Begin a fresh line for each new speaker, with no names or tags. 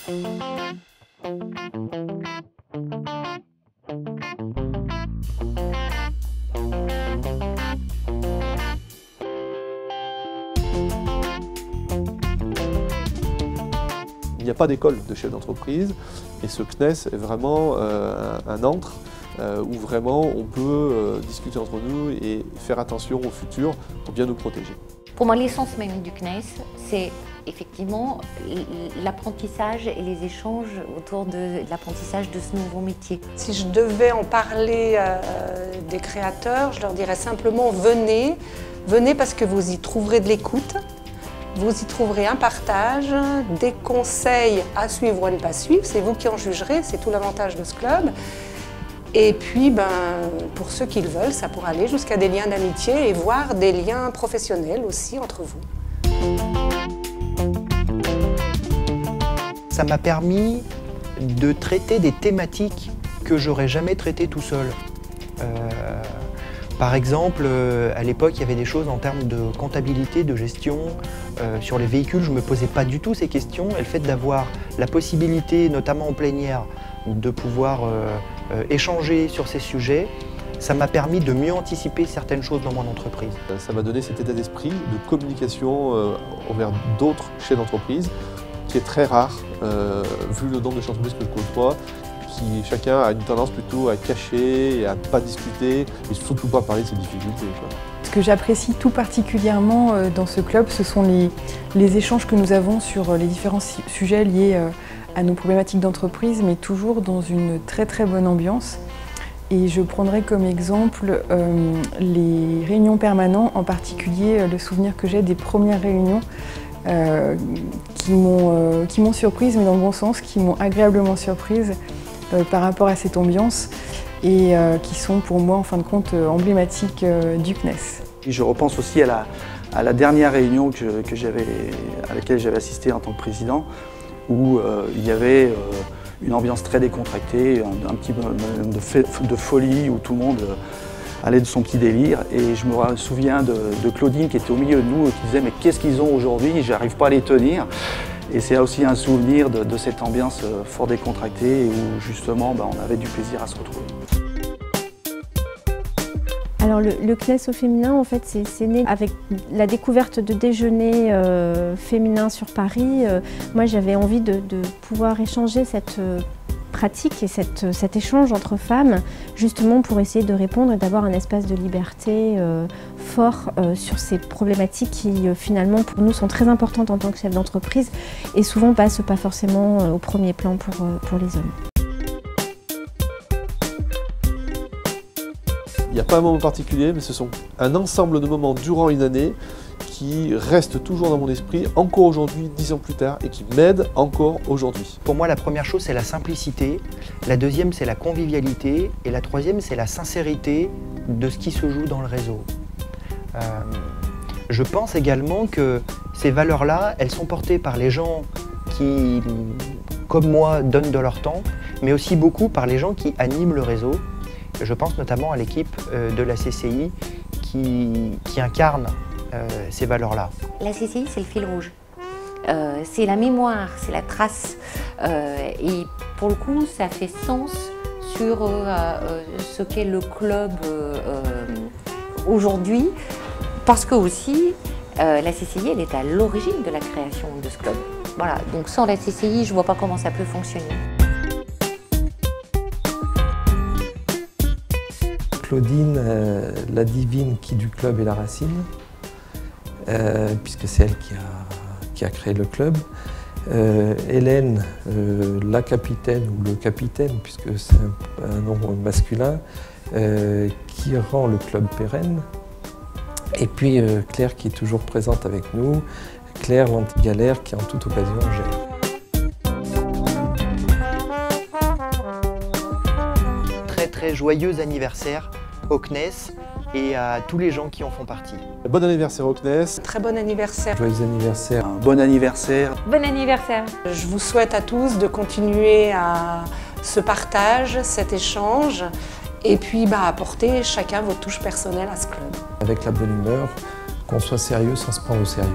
Il n'y a pas d'école de chef d'entreprise et ce CNES est vraiment un antre où vraiment on peut discuter entre nous et faire attention au futur pour bien nous protéger.
Pour moi, l'essence même du CNES, c'est effectivement l'apprentissage et les échanges autour de l'apprentissage de ce nouveau métier.
Si je devais en parler des créateurs, je leur dirais simplement venez, venez parce que vous y trouverez de l'écoute. Vous y trouverez un partage, des conseils à suivre ou à ne pas suivre, c'est vous qui en jugerez, c'est tout l'avantage de ce club. Et puis, pour ceux qui le veulent, ça pourra aller jusqu'à des liens d'amitié et voire des liens professionnels aussi entre vous.
Ça m'a permis de traiter des thématiques que j'aurais jamais traitées tout seul. Par exemple, à l'époque, il y avait des choses en termes de comptabilité, de gestion. Sur les véhicules, je ne me posais pas du tout ces questions. Et le fait d'avoir la possibilité, notamment en plénière, de pouvoir échanger sur ces sujets, ça m'a permis de mieux anticiper certaines choses dans mon entreprise.
Ça m'a donné cet état d'esprit de communication envers d'autres chefs d'entreprise qui est très rare, vu le nombre de chefs d'entreprise que je côtoie. Chacun a une tendance plutôt à cacher et à ne pas discuter et surtout pas parler de ses difficultés, quoi.
Ce que j'apprécie tout particulièrement dans ce club, ce sont les échanges que nous avons sur les différents sujets liés à nos problématiques d'entreprise, mais toujours dans une très très bonne ambiance. Et je prendrai comme exemple les réunions permanentes, en particulier le souvenir que j'ai des premières réunions qui m'ont surprise, mais dans le bon sens, qui m'ont agréablement surprise par rapport à cette ambiance et qui sont pour moi en fin de compte emblématiques du CNES.
Je repense aussi à la dernière réunion à laquelle j'avais assisté en tant que président, où il y avait une ambiance très décontractée, un petit peu de folie, où tout le monde allait de son petit délire. Et je me souviens de Claudine qui était au milieu de nous et qui disait « mais qu'est-ce qu'ils ont aujourd'hui, j'arrive pas à les tenir ». Et c'est aussi un souvenir de cette ambiance fort décontractée où justement on avait du plaisir à se retrouver.
Alors le CNES au féminin, en fait, c'est né avec la découverte de déjeuners féminins sur Paris. Moi, j'avais envie de pouvoir échanger cette pratique et cet échange entre femmes, justement pour essayer de répondre et d'avoir un espace de liberté fort sur ces problématiques qui finalement pour nous sont très importantes en tant que chef d'entreprise et souvent passent pas forcément au premier plan pour les hommes.
Il n'y a pas un moment particulier, mais ce sont un ensemble de moments durant une année qui restent toujours dans mon esprit, encore aujourd'hui, 10 ans plus tard, et qui m'aident encore aujourd'hui.
Pour moi, la première chose, c'est la simplicité. La deuxième, c'est la convivialité. Et la troisième, c'est la sincérité de ce qui se joue dans le réseau. Je pense également que ces valeurs-là, elles sont portées par les gens qui, comme moi, donnent de leur temps, mais aussi beaucoup par les gens qui animent le réseau. Je pense notamment à l'équipe de la CCI qui incarne ces valeurs-là.
La CCI, c'est le fil rouge. C'est la mémoire, c'est la trace. Et pour le coup, ça fait sens sur ce qu'est le club aujourd'hui. Parce que aussi, la CCI, elle est à l'origine de la création de ce club. Voilà, donc sans la CCI, je ne vois pas comment ça peut fonctionner.
Claudine, la divine qui du club est la racine, puisque c'est elle qui a créé le club. Hélène, la capitaine ou le capitaine, puisque c'est un nom masculin, qui rend le club pérenne. Et puis Claire qui est toujours présente avec nous, Claire l'anti-galère qui en toute occasion gère.
Très joyeux anniversaire au CNES et à tous les gens qui en font partie.
Bon anniversaire au CNES.
Très bon anniversaire.
Joyeux anniversaire.
Un bon anniversaire.
Bon anniversaire.
Je vous souhaite à tous de continuer à ce partage, cet échange et puis apporter chacun votre touche personnelle à ce club.
Avec la bonne humeur, qu'on soit sérieux sans se prendre au sérieux.